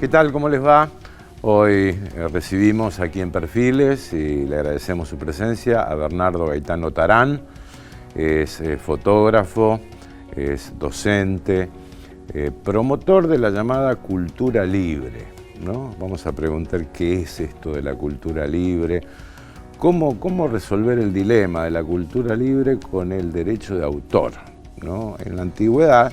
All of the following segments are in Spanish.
¿Qué tal? ¿Cómo les va? Hoy recibimos aquí en Perfiles y le agradecemos su presencia a Bernardo Gaetano Tarán. Es fotógrafo, es docente, promotor de la llamada cultura libre, ¿no? Vamos a preguntar qué es esto de la cultura libre, cómo resolver el dilema de la cultura libre con el derecho de autor, ¿no? En la antigüedad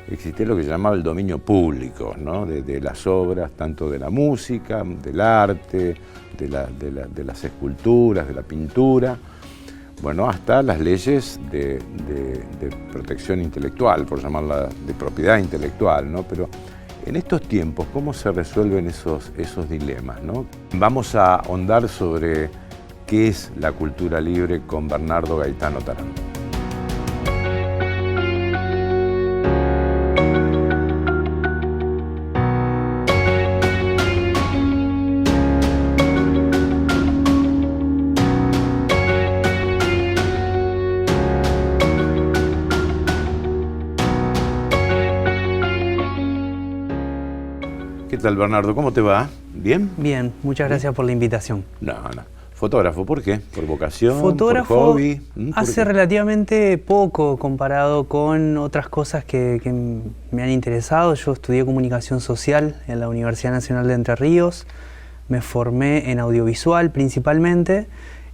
existía lo que se llamaba el dominio público, ¿no? de las obras, tanto de la música, del arte, de las esculturas, de la pintura, bueno, hasta las leyes de protección intelectual, por llamarla de propiedad intelectual, ¿no? Pero en estos tiempos, ¿cómo se resuelven esos dilemas, ¿no? Vamos a ahondar sobre qué es la cultura libre con Bernardo Gaetano Tarán. ¿Qué tal, Bernardo? ¿Cómo te va? ¿Bien? Bien, muchas gracias por la invitación. No. Fotógrafo, ¿por qué? ¿Por vocación? Fotógrafo, ¿por hobby? hace relativamente poco comparado con otras cosas que me han interesado. Yo estudié comunicación social en la Universidad Nacional de Entre Ríos, me formé en audiovisual principalmente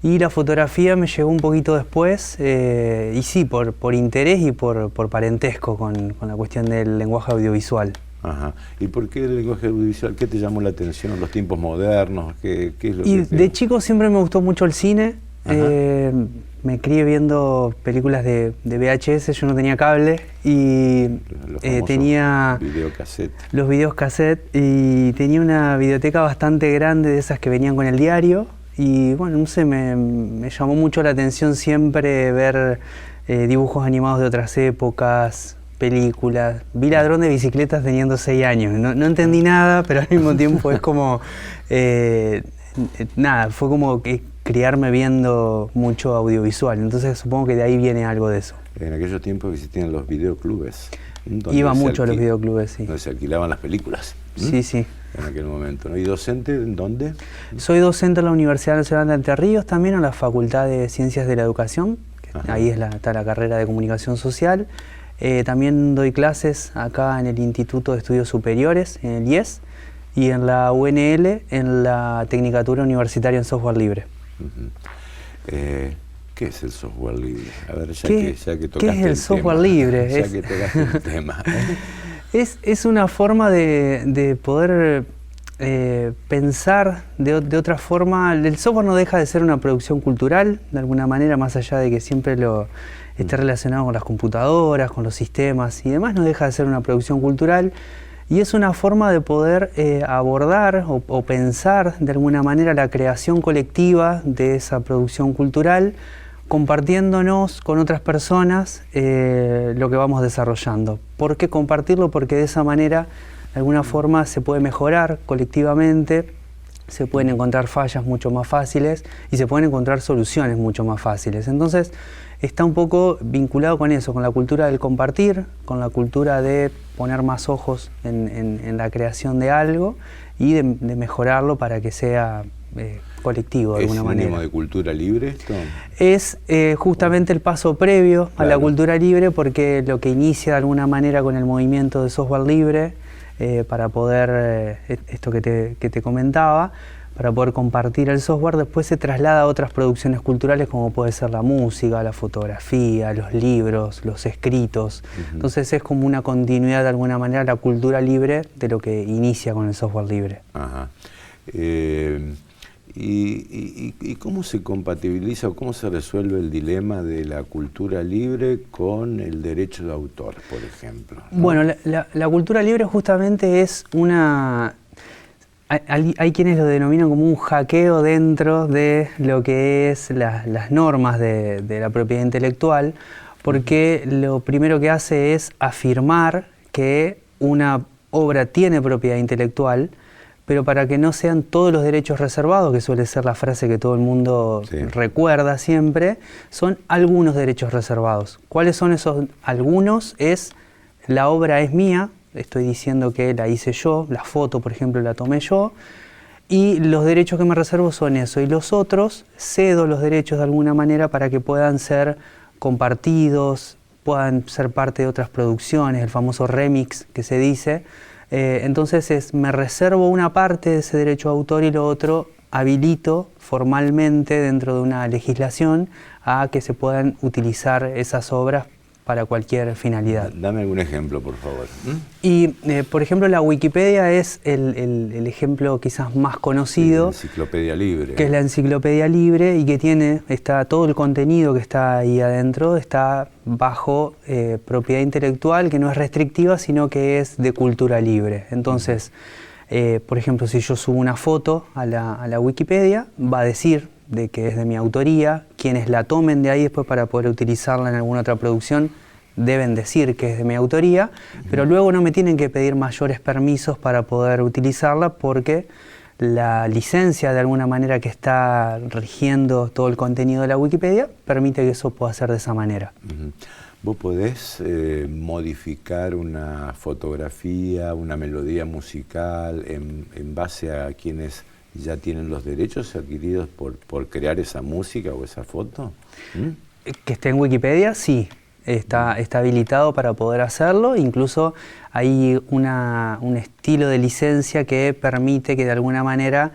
y la fotografía me llegó un poquito después y sí, por interés y por parentesco con la cuestión del lenguaje audiovisual. Ajá. ¿Y por qué el lenguaje audiovisual? ¿Qué te llamó la atención? ¿Los tiempos modernos? ¿Qué es lo que de chico siempre me gustó mucho el cine. Me crié viendo películas de VHS, yo no tenía cable y tenía los videos cassette y tenía una videoteca bastante grande de esas que venían con el diario y bueno, no sé, me llamó mucho la atención siempre ver dibujos animados de otras épocas, películas. Vi Ladrón de Bicicletas teniendo 6 años. No entendí nada, pero al mismo tiempo es como... nada, fue como que criarme viendo mucho audiovisual. Entonces supongo que de ahí viene algo de eso. En aquellos tiempos existían los videoclubes. Iba mucho a los videoclubes, sí. Donde se alquilaban las películas. Sí, sí. En aquel momento, ¿no? ¿Y docente en dónde? Soy docente en la Universidad Nacional de Entre Ríos, también en la Facultad de Ciencias de la Educación. Ahí está la carrera de Comunicación Social. También doy clases acá en el Instituto de Estudios Superiores, en el IES, y en la UNL, en la Tecnicatura Universitaria en Software Libre. ¿Qué es el software libre? A ver, ya que tocaste ¿qué es el software libre? Ya que tocaste el tema. Es una forma de poder pensar de otra forma. El software no deja de ser una producción cultural, de alguna manera, más allá de que siempre esté relacionado con las computadoras, con los sistemas y demás, no deja de ser una producción cultural y es una forma de poder abordar o pensar de alguna manera la creación colectiva de esa producción cultural, compartiéndonos con otras personas lo que vamos desarrollando. ¿Por qué compartirlo? Porque de esa manera de alguna forma se puede mejorar colectivamente, se pueden encontrar fallas mucho más fáciles y se pueden encontrar soluciones mucho más fáciles. Entonces está un poco vinculado con eso, con la cultura del compartir, con la cultura de poner más ojos en la creación de algo y de mejorarlo para que sea colectivo de alguna manera. ¿Es sinónimo de cultura libre esto? Es justamente el paso previo a la cultura libre, porque lo que inicia de alguna manera con el movimiento de software libre, para poder, esto que te comentaba, para poder compartir el software, después se traslada a otras producciones culturales como puede ser la música, la fotografía, los libros, los escritos. Entonces es como una continuidad de alguna manera la cultura libre de lo que inicia con el software libre. Ajá. ¿Y cómo se compatibiliza o cómo se resuelve el dilema de la cultura libre con el derecho de autor, por ejemplo, ¿no? Bueno, la cultura libre justamente es una... Hay quienes lo denominan como un hackeo dentro de lo que es las normas de la propiedad intelectual, porque lo primero que hace es afirmar que una obra tiene propiedad intelectual, pero para que no sean todos los derechos reservados, que suele ser la frase que todo el mundo recuerda siempre, son algunos derechos reservados. ¿Cuáles son esos algunos? La obra es mía, estoy diciendo que la hice yo, la foto, por ejemplo, la tomé yo, y los derechos que me reservo son eso, y los otros cedo los derechos de alguna manera para que puedan ser compartidos, puedan ser parte de otras producciones, el famoso remix que se dice. Entonces me reservo una parte de ese derecho de autor y lo otro habilito formalmente dentro de una legislación a que se puedan utilizar esas obras para cualquier finalidad. Dame algún ejemplo, por favor. Y, por ejemplo, la Wikipedia es el ejemplo quizás más conocido. La enciclopedia libre. Que es la enciclopedia libre y que está todo el contenido que está ahí adentro, está bajo propiedad intelectual, que no es restrictiva, sino que es de cultura libre. Entonces, por ejemplo, si yo subo una foto a la Wikipedia, va a decir de que es de mi autoría, quienes la tomen de ahí después para poder utilizarla en alguna otra producción deben decir que es de mi autoría, pero luego no me tienen que pedir mayores permisos para poder utilizarla porque la licencia de alguna manera que está rigiendo todo el contenido de la Wikipedia permite que eso pueda ser de esa manera. ¿Vos podés modificar una fotografía, una melodía musical en base a quienes ya tienen los derechos adquiridos por crear esa música o esa foto? Que esté en Wikipedia, sí. Está habilitado para poder hacerlo. Incluso hay un estilo de licencia que permite que de alguna manera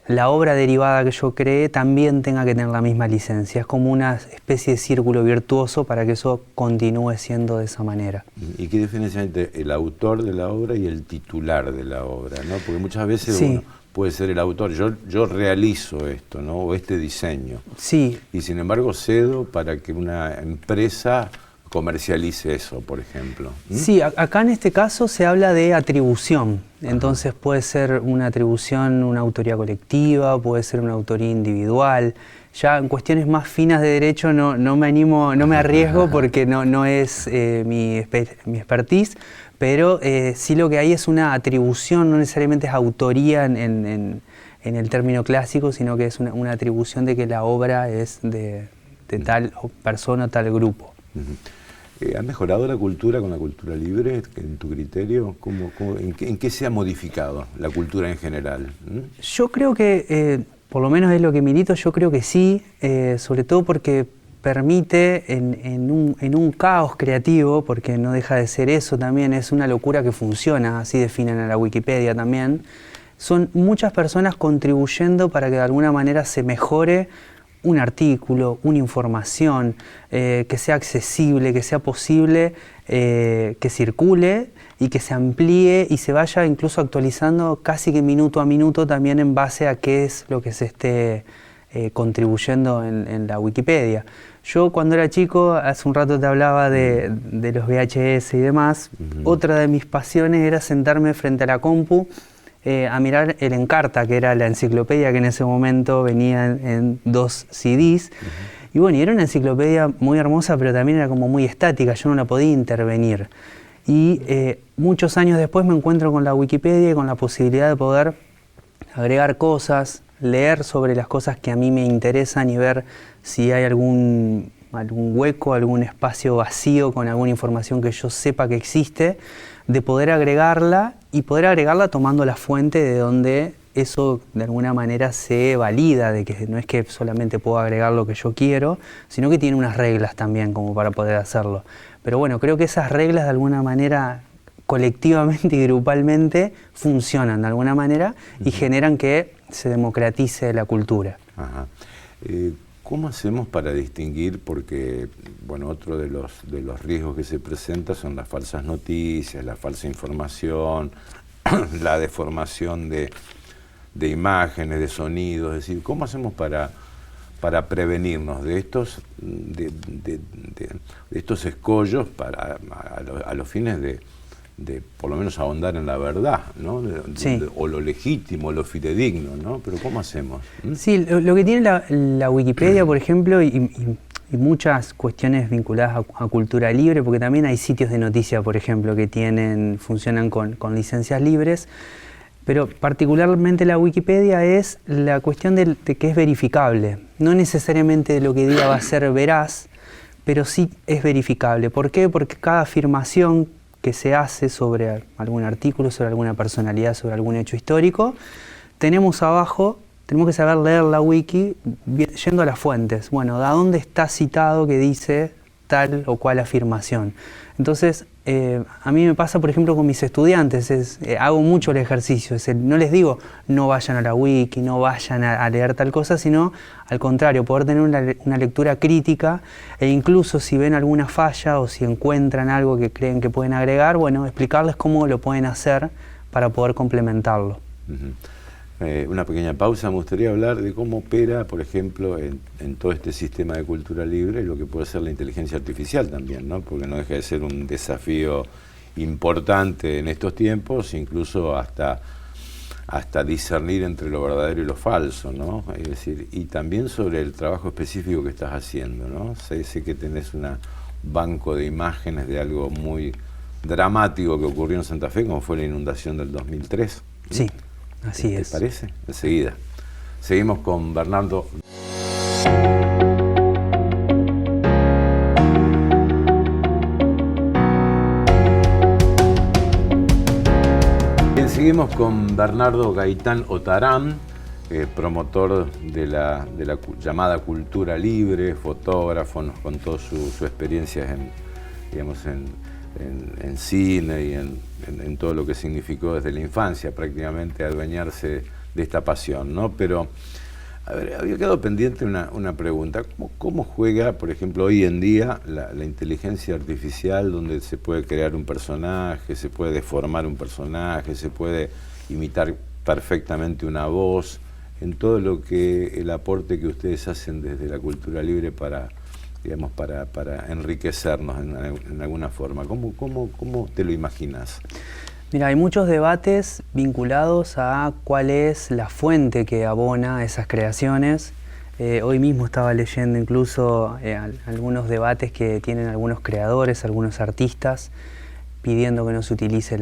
la obra derivada que yo cree también tenga que tener la misma licencia. Es como una especie de círculo virtuoso para que eso continúe siendo de esa manera. ¿Y qué diferencia hay entre el autor de la obra y el titular de la obra, ¿no? Porque muchas veces puede ser el autor, yo realizo esto, ¿no? O este diseño. Sí. Y sin embargo cedo para que una empresa comercialice eso, por ejemplo. Sí, acá en este caso se habla de atribución. Entonces puede ser una atribución, una autoría colectiva, puede ser una autoría individual. Ya en cuestiones más finas de derecho no me animo, no me arriesgo porque no es mi expertise, pero sí lo que hay es una atribución, no necesariamente es autoría en el término clásico, sino que es una atribución de que la obra es de tal persona o tal grupo. ¿Ha mejorado la cultura con la cultura libre, en tu criterio? ¿En qué se ha modificado la cultura en general? Yo creo que, por lo menos es lo que milito, yo creo que sí, sobre todo porque permite en un caos creativo, porque no deja de ser eso también, es una locura que funciona, así definen a la Wikipedia también, son muchas personas contribuyendo para que de alguna manera se mejore un artículo, una información, que sea accesible, que sea posible, que circule y que se amplíe y se vaya incluso actualizando casi que minuto a minuto también en base a qué es lo que se esté contribuyendo en la Wikipedia. Yo cuando era chico, hace un rato te hablaba de los VHS y demás, otra de mis pasiones era sentarme frente a la compu a mirar el Encarta, que era la enciclopedia que en ese momento venía en 2 CDs. Y bueno, y era una enciclopedia muy hermosa, pero también era como muy estática, yo no la podía intervenir. Y muchos años después me encuentro con la Wikipedia y con la posibilidad de poder agregar cosas, leer sobre las cosas que a mí me interesan y ver si hay algún hueco, algún espacio vacío con alguna información que yo sepa que existe, de poder agregarla y poder agregarla tomando la fuente de donde eso de alguna manera se valida, de que no es que solamente puedo agregar lo que yo quiero, sino que tiene unas reglas también como para poder hacerlo. Pero bueno, creo que esas reglas de alguna manera colectivamente y grupalmente funcionan de alguna manera y generan que se democratice la cultura. Ajá. ¿Cómo hacemos para distinguir? Porque, bueno, otro de los riesgos que se presenta son las falsas noticias, la falsa información, la deformación de imágenes, de sonidos. Es decir, ¿cómo hacemos para prevenirnos de estos escollos a los fines de por lo menos ahondar en la verdad, ¿no? Sí. O lo legítimo, lo fidedigno, ¿no? Pero ¿cómo hacemos? Sí, lo que tiene la Wikipedia, por ejemplo, y muchas cuestiones vinculadas a cultura libre, porque también hay sitios de noticia, por ejemplo, que funcionan con licencias libres, Pero particularmente la Wikipedia es la cuestión de que es verificable. No necesariamente lo que diga va a ser veraz, pero sí es verificable. ¿Por qué? Porque cada afirmación que se hace sobre algún artículo, sobre alguna personalidad, sobre algún hecho histórico, tenemos abajo, tenemos que saber leer la wiki yendo a las fuentes. Bueno, ¿de dónde está citado que dice tal o cual afirmación? Entonces, a mí me pasa, por ejemplo, con mis estudiantes, hago mucho el ejercicio, no les digo no vayan a la wiki, no vayan a leer tal cosa, sino al contrario, poder tener una lectura crítica e incluso si ven alguna falla o si encuentran algo que creen que pueden agregar, bueno, explicarles cómo lo pueden hacer para poder complementarlo. Una pequeña pausa, me gustaría hablar de cómo opera, por ejemplo, en todo este sistema de cultura libre, lo que puede ser la inteligencia artificial también, ¿no? Porque no deja de ser un desafío importante en estos tiempos, incluso hasta discernir entre lo verdadero y lo falso, ¿no? Es decir, y también sobre el trabajo específico que estás haciendo, ¿no? Sé que tenés un banco de imágenes de algo muy dramático que ocurrió en Santa Fe, como fue la inundación del 2003. ¿No? Sí. Así es. ¿Te parece? Enseguida. Seguimos con Bernardo. Bien, seguimos con Bernardo Gaitán Otarán, promotor de la llamada cultura libre, fotógrafo, nos contó su experiencia en cine y en todo lo que significó desde la infancia prácticamente adueñarse de esta pasión, ¿no? Pero, a ver, había quedado pendiente una pregunta. ¿Cómo juega, por ejemplo, hoy en día la inteligencia artificial, donde se puede crear un personaje, se puede deformar un personaje, se puede imitar perfectamente una voz, en todo lo que el aporte que ustedes hacen desde la cultura libre para enriquecernos en alguna forma? ¿Cómo te lo imaginas? Mira, hay muchos debates vinculados a cuál es la fuente que abona esas creaciones. Hoy mismo estaba leyendo incluso algunos debates que tienen algunos creadores, algunos artistas, pidiendo que no se utilice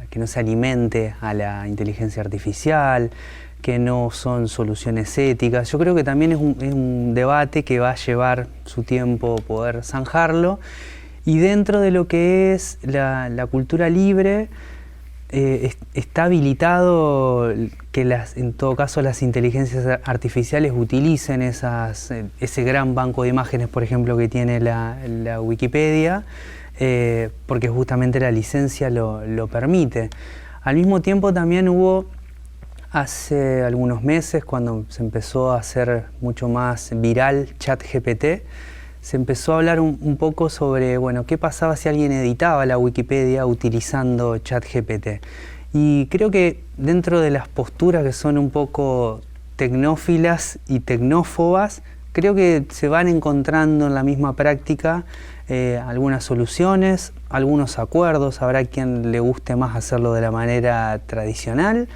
que no se alimente a la inteligencia artificial, que no son soluciones éticas. Yo creo que también es un debate que va a llevar su tiempo poder zanjarlo, y dentro de lo que es la cultura libre está habilitado que en todo caso las inteligencias artificiales utilicen ese gran banco de imágenes, por ejemplo, que tiene la Wikipedia, porque justamente la licencia lo permite. Al mismo tiempo también hubo hace algunos meses, cuando se empezó a hacer mucho más viral ChatGPT, se empezó a hablar un poco sobre, bueno, qué pasaba si alguien editaba la Wikipedia utilizando ChatGPT. Y creo que dentro de las posturas que son un poco tecnófilas y tecnófobas, creo que se van encontrando en la misma práctica algunas soluciones, algunos acuerdos. Habrá quien le guste más hacerlo de la manera tradicional,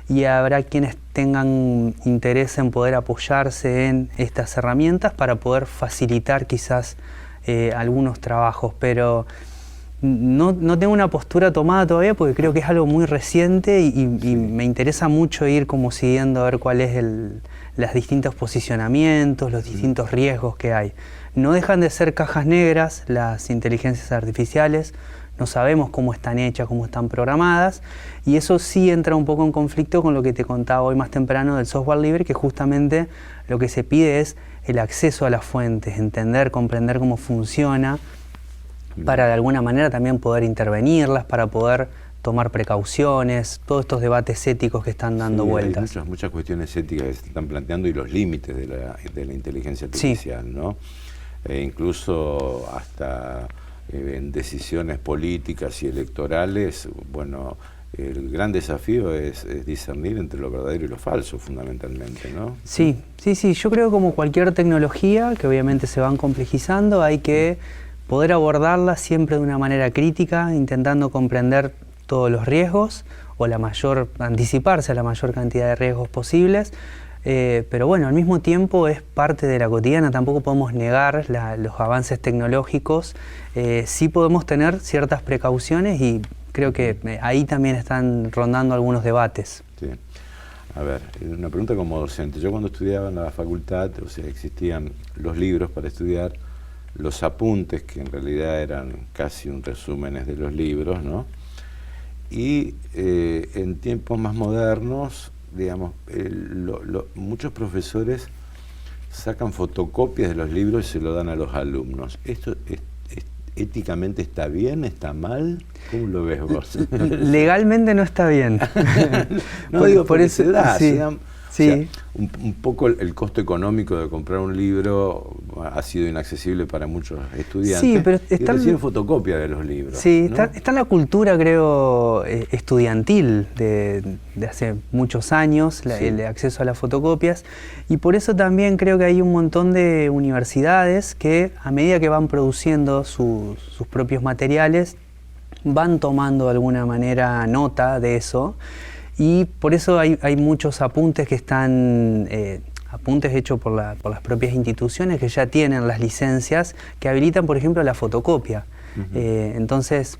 y habrá quienes tengan interés en poder apoyarse en estas herramientas para poder facilitar quizás algunos trabajos, pero no tengo una postura tomada todavía porque creo que es algo muy reciente y me interesa mucho ir como siguiendo a ver cuál es los distintos posicionamientos, los distintos riesgos que hay. No dejan de ser cajas negras las inteligencias artificiales. No sabemos cómo están hechas, cómo están programadas, y eso sí entra un poco en conflicto con lo que te contaba hoy más temprano del software libre, que justamente lo que se pide es el acceso a las fuentes, entender, comprender cómo funciona, para de alguna manera también poder intervenirlas, para poder tomar precauciones, todos estos debates éticos que están dando vueltas. Hay muchas cuestiones éticas que se están planteando y los límites de la inteligencia artificial, sí, ¿no? Incluso hasta en decisiones políticas y electorales, bueno, el gran desafío es discernir entre lo verdadero y lo falso, fundamentalmente, ¿no? Sí, yo creo que como cualquier tecnología, que obviamente se van complejizando, hay que poder abordarla siempre de una manera crítica, intentando comprender todos los riesgos, o anticiparse a la mayor cantidad de riesgos posibles, pero bueno, al mismo tiempo es parte de la cotidiana, tampoco podemos negar los avances tecnológicos, sí podemos tener ciertas precauciones y Creo que ahí también están rondando algunos debates. Sí. A ver, una pregunta como docente. Yo cuando estudiaba en la facultad, o sea, existían los libros para estudiar, los apuntes, que en realidad eran casi un resúmenes de los libros, ¿no? Y en tiempos más modernos, digamos, muchos profesores sacan fotocopias de los libros y se lo dan a los alumnos. ¿Esto éticamente está bien? ¿Está mal? ¿Cómo lo ves vos? Legalmente no está bien. No digo por eso, sí. O sea, un poco el costo económico de comprar un libro ha sido inaccesible para muchos estudiantes. Sí, pero y reciben fotocopia de los libros. Sí, ¿no? está en la cultura, creo, estudiantil de hace muchos años, el acceso a las fotocopias, y por eso también creo que hay un montón de universidades que, a medida que van produciendo sus propios materiales, van tomando de alguna manera nota de eso. Y por eso hay muchos apuntes que están, apuntes hechos por las propias instituciones que ya tienen las licencias que habilitan, por ejemplo, la fotocopia. Entonces,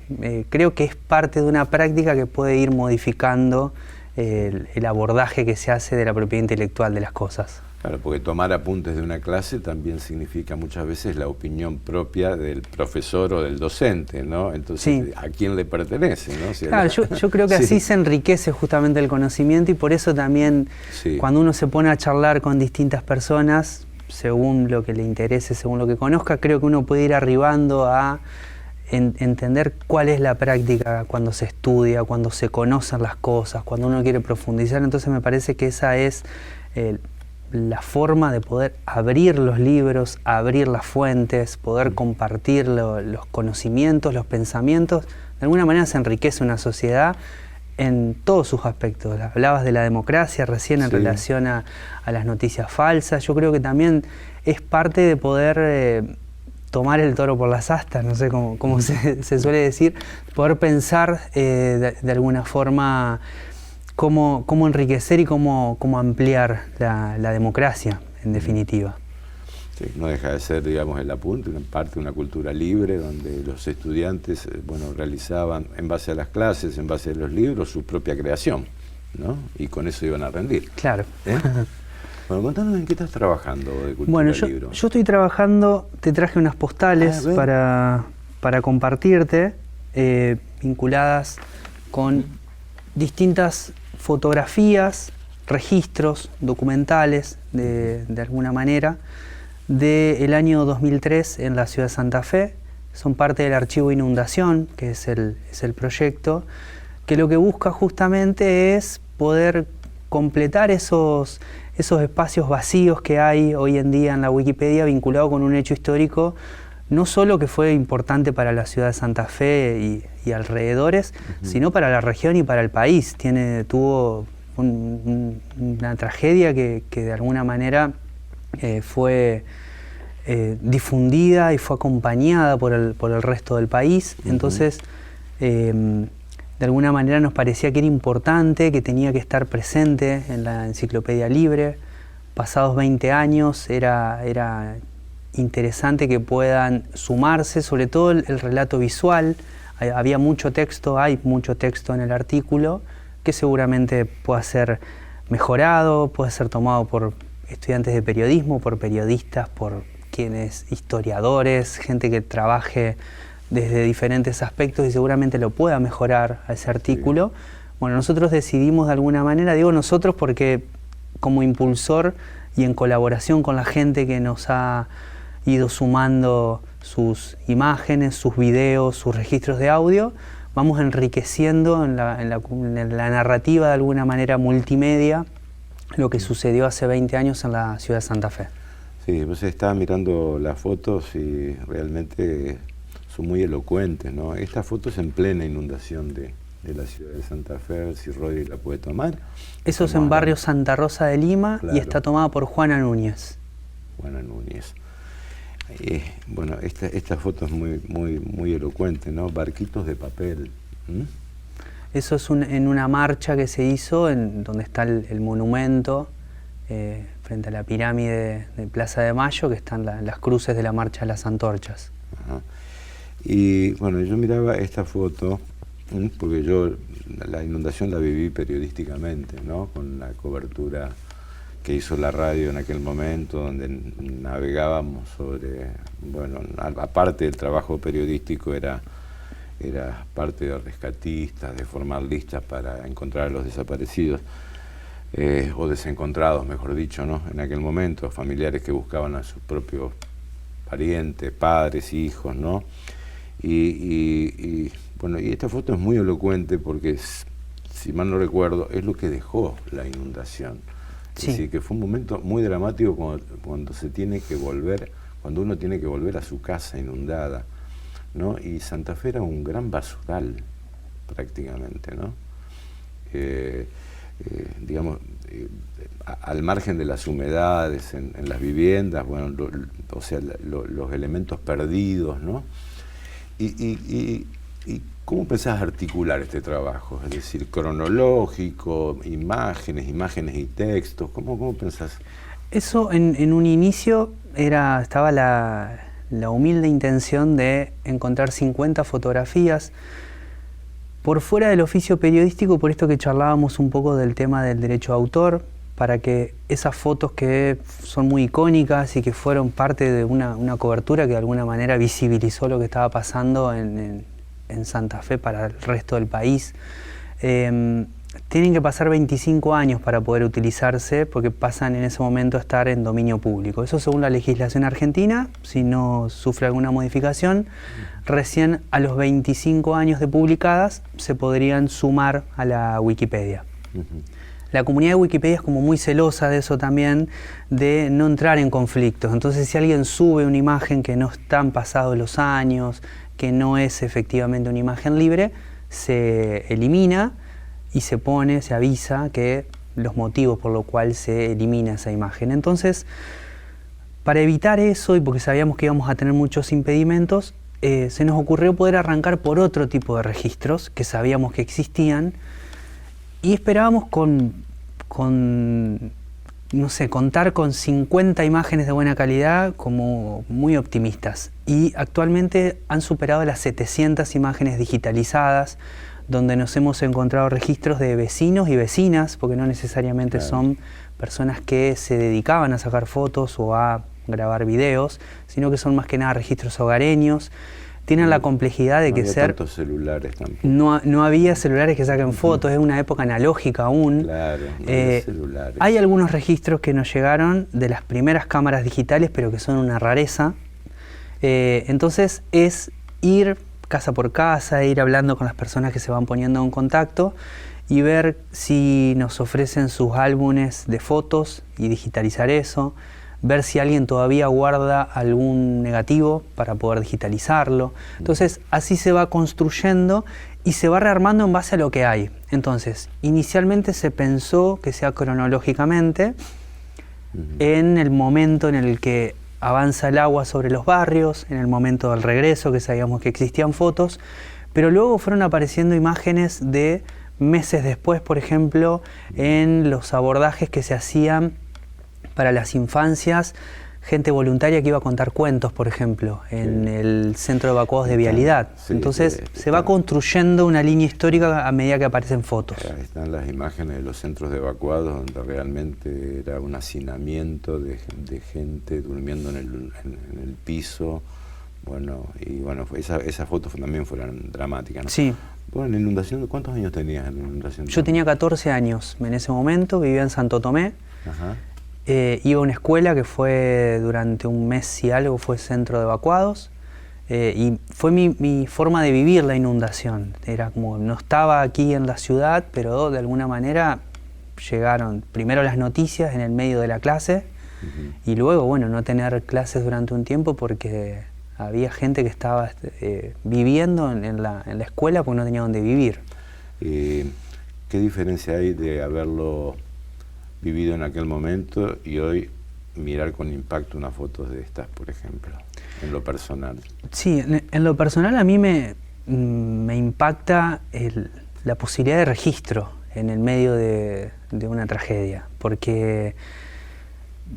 creo que es parte de una práctica que puede ir modificando el abordaje que se hace de la propiedad intelectual de las cosas. Claro, porque tomar apuntes de una clase también significa muchas veces la opinión propia del profesor o del docente, ¿no? Entonces, ¿a quién le pertenece, no? Si claro, yo creo que así se enriquece justamente el conocimiento, y por eso también cuando uno se pone a charlar con distintas personas, según lo que le interese, según lo que conozca, creo que uno puede ir arribando a entender cuál es la práctica cuando se estudia, cuando se conocen las cosas, cuando uno quiere profundizar. Entonces me parece que esa es la forma de poder abrir los libros, abrir las fuentes, poder compartir los conocimientos, los pensamientos. De alguna manera se enriquece una sociedad en todos sus aspectos. Hablabas de la democracia recién en relación a las noticias falsas. Yo creo que también es parte de poder tomar el toro por las astas, no sé cómo se suele decir, poder pensar de alguna forma cómo enriquecer y cómo ampliar la democracia, en definitiva. Sí, no deja de ser, digamos, el apunte, una parte de una cultura libre, donde los estudiantes realizaban, en base a las clases, en base a los libros, su propia creación, ¿no? Y con eso iban a rendir. Claro. Bueno, contanos en qué estás trabajando de cultura libre. Yo estoy trabajando, te traje unas postales para compartirte, vinculadas con distintas fotografías, registros, documentales, de alguna manera, del año 2003 en la ciudad de Santa Fe. Son parte del archivo Inundación, que es el proyecto, que lo que busca justamente es poder completar esos espacios vacíos que hay hoy en día en la Wikipedia, vinculado con un hecho histórico, no solo que fue importante para la ciudad de Santa Fe y alrededores, sino para la región y para el país. Tuvo una tragedia que de alguna manera fue difundida y fue acompañada por el resto del país. Entonces, de alguna manera nos parecía que era importante, que tenía que estar presente en la Enciclopedia Libre. Pasados 20 años era interesante que puedan sumarse, sobre todo el relato visual. Había mucho texto, hay mucho texto en el artículo, que seguramente pueda ser mejorado, puede ser tomado por estudiantes de periodismo, por periodistas, por quienes historiadores, gente que trabaje desde diferentes aspectos y seguramente lo pueda mejorar a ese artículo. Bueno, nosotros decidimos de alguna manera, digo nosotros porque como impulsor y en colaboración con la gente que nos ha ido sumando sus imágenes, sus videos, sus registros de audio, vamos enriqueciendo en la narrativa de alguna manera multimedia lo que sucedió hace 20 años en la ciudad de Santa Fe. Sí, pues estaba mirando las fotos y realmente son muy elocuentes, ¿no? Esta foto es en plena inundación de la ciudad de Santa Fe, a ver si Rodri la puede tomar. Eso es en barrio Santa Rosa de Lima, claro. Y está tomada por Juana Núñez. Juana Núñez. Bueno, esta foto es muy elocuente, ¿no? Barquitos de papel. Eso es en una marcha que se hizo, donde está el monumento, frente a la pirámide de Plaza de Mayo, que están las cruces de la Marcha de las Antorchas. Ajá. Y bueno, yo miraba esta foto Porque yo la inundación la viví periodísticamente, ¿no? Con la cobertura que hizo la radio en aquel momento, donde navegábamos sobre, bueno, aparte del trabajo periodístico era parte de rescatistas, de formar listas para encontrar a los desaparecidos, o desencontrados, mejor dicho, ¿no? En aquel momento, familiares que buscaban a sus propios parientes, padres, hijos, ¿no? Bueno, y esta foto es muy elocuente porque, si mal no recuerdo, es lo que dejó la inundación. Sí. Es decir, que fue un momento muy dramático cuando se tiene que volver, cuando uno tiene que volver a su casa inundada, ¿no? Y Santa Fe era un gran basural, prácticamente, ¿no? Digamos, al margen de las humedades en las viviendas, bueno, o sea, los elementos perdidos, ¿no? ¿Y cómo pensás articular este trabajo? Es decir, cronológico, imágenes y textos, ¿cómo pensás? Eso en un inicio estaba la humilde intención de encontrar 50 fotografías por fuera del oficio periodístico, por esto que charlábamos un poco del tema del derecho de autor, para que esas fotos que son muy icónicas y que fueron parte de una cobertura que de alguna manera visibilizó lo que estaba pasando en Santa Fe para el resto del país, tienen que pasar 25 años para poder utilizarse, porque pasan en ese momento a estar en dominio público. Eso según la legislación argentina, si no sufre alguna modificación, recién a los 25 años de publicadas se podrían sumar a la Wikipedia. La comunidad de Wikipedia es como muy celosa de eso también, de no entrar en conflictos. Entonces, si alguien sube una imagen que no están pasados los años, que no es efectivamente una imagen libre, se elimina y se avisa que los motivos por los cuales se elimina esa imagen. Entonces, para evitar eso y porque sabíamos que íbamos a tener muchos impedimentos, se nos ocurrió poder arrancar por otro tipo de registros que sabíamos que existían y esperábamos no sé, contar con 50 imágenes de buena calidad como muy optimistas. Y actualmente han superado las 700 imágenes digitalizadas, donde nos hemos encontrado registros de vecinos y vecinas, porque no necesariamente son personas que se dedicaban a sacar fotos o a grabar videos, sino que son más que nada registros hogareños. Tienen la complejidad de que ser... tantos celulares tampoco. No había celulares que saquen fotos, es una época analógica aún. Claro, no había celulares. Hay algunos registros que nos llegaron de las primeras cámaras digitales, pero que son una rareza. Entonces es ir casa por casa, ir hablando con las personas que se van poniendo en contacto y ver si nos ofrecen sus álbumes de fotos y digitalizar eso, ver si alguien todavía guarda algún negativo para poder digitalizarlo. Entonces así se va construyendo y se va rearmando en base a lo que hay. Entonces, inicialmente se pensó que sea cronológicamente en el momento en el que avanza el agua sobre los barrios, en el momento del regreso, que sabíamos que existían fotos, pero luego fueron apareciendo imágenes de meses después, por ejemplo, en los abordajes que se hacían para las infancias, gente voluntaria que iba a contar cuentos, por ejemplo, en el centro de evacuados de Vialidad. Entonces se va construyendo una línea histórica a medida que aparecen fotos. Ahí están las imágenes de los centros de evacuados, donde realmente era un hacinamiento de gente durmiendo en el piso. Bueno, y bueno, esas fotos también fueron dramáticas, ¿no? Sí. Bueno, en la inundación, ¿cuántos años tenías en la inundación? Yo tenía 14 años en ese momento, vivía en Santo Tomé. Ajá. Iba a una escuela que fue durante un mes y algo, fue centro de evacuados, y fue mi forma de vivir la inundación. Era como, no estaba aquí en la ciudad, pero de alguna manera llegaron primero las noticias en el medio de la clase, y luego, bueno, no tener clases durante un tiempo porque había gente que estaba viviendo en la escuela porque no tenía dónde vivir. ¿Qué diferencia hay de haberlo vivido en aquel momento y hoy mirar con impacto unas fotos de estas, por ejemplo, en lo personal? Sí, en lo personal a mí me impacta la posibilidad de registro en el medio de una tragedia, porque,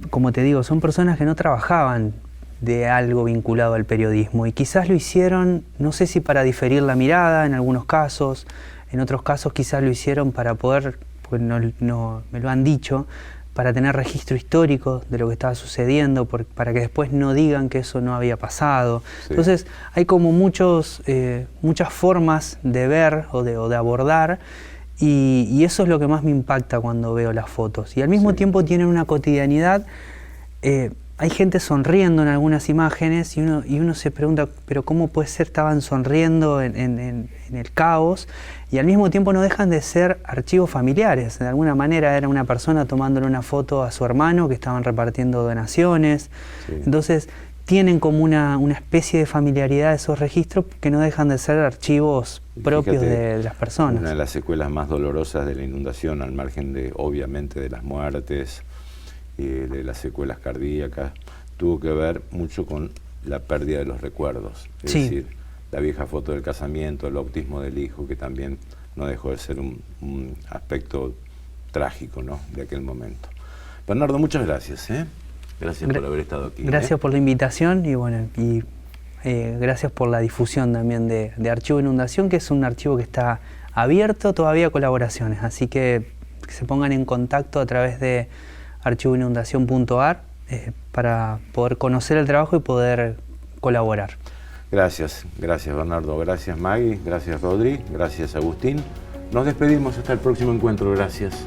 como te digo, son personas que no trabajaban de algo vinculado al periodismo. Y quizás lo hicieron, no sé si para diferir la mirada en algunos casos, en otros casos quizás lo hicieron para poder, pues no me lo han dicho, para tener registro histórico de lo que estaba sucediendo, para que después no digan que eso no había pasado. Sí. Entonces hay como muchas formas de ver o de abordar, y eso es lo que más me impacta cuando veo las fotos. Y al mismo tiempo tienen una cotidianidad. Hay gente sonriendo en algunas imágenes y uno se pregunta, pero ¿cómo puede ser? Estaban sonriendo en el caos, y al mismo tiempo no dejan de ser archivos familiares. De alguna manera era una persona tomándole una foto a su hermano que estaban repartiendo donaciones. Sí. Entonces tienen como una especie de familiaridad esos registros que no dejan de ser archivos propios de las personas. Una de las secuelas más dolorosas de la inundación, al margen de, obviamente, de las muertes y de las secuelas cardíacas, tuvo que ver mucho con la pérdida de los recuerdos. Es decir, la vieja foto del casamiento, el bautismo del hijo, que también no dejó de ser un aspecto trágico, ¿no?, de aquel momento. Bernardo, muchas gracias, ¿eh? Gracias por haber estado aquí. Gracias por la invitación y bueno, gracias por la difusión también de Archivo Inundación, que es un archivo que está abierto todavía a colaboraciones, así que se pongan en contacto a través de archivoinundación.ar para poder conocer el trabajo y poder colaborar. Gracias Bernardo, gracias Maggie, gracias Rodri, gracias Agustín. Nos despedimos hasta el próximo encuentro, gracias.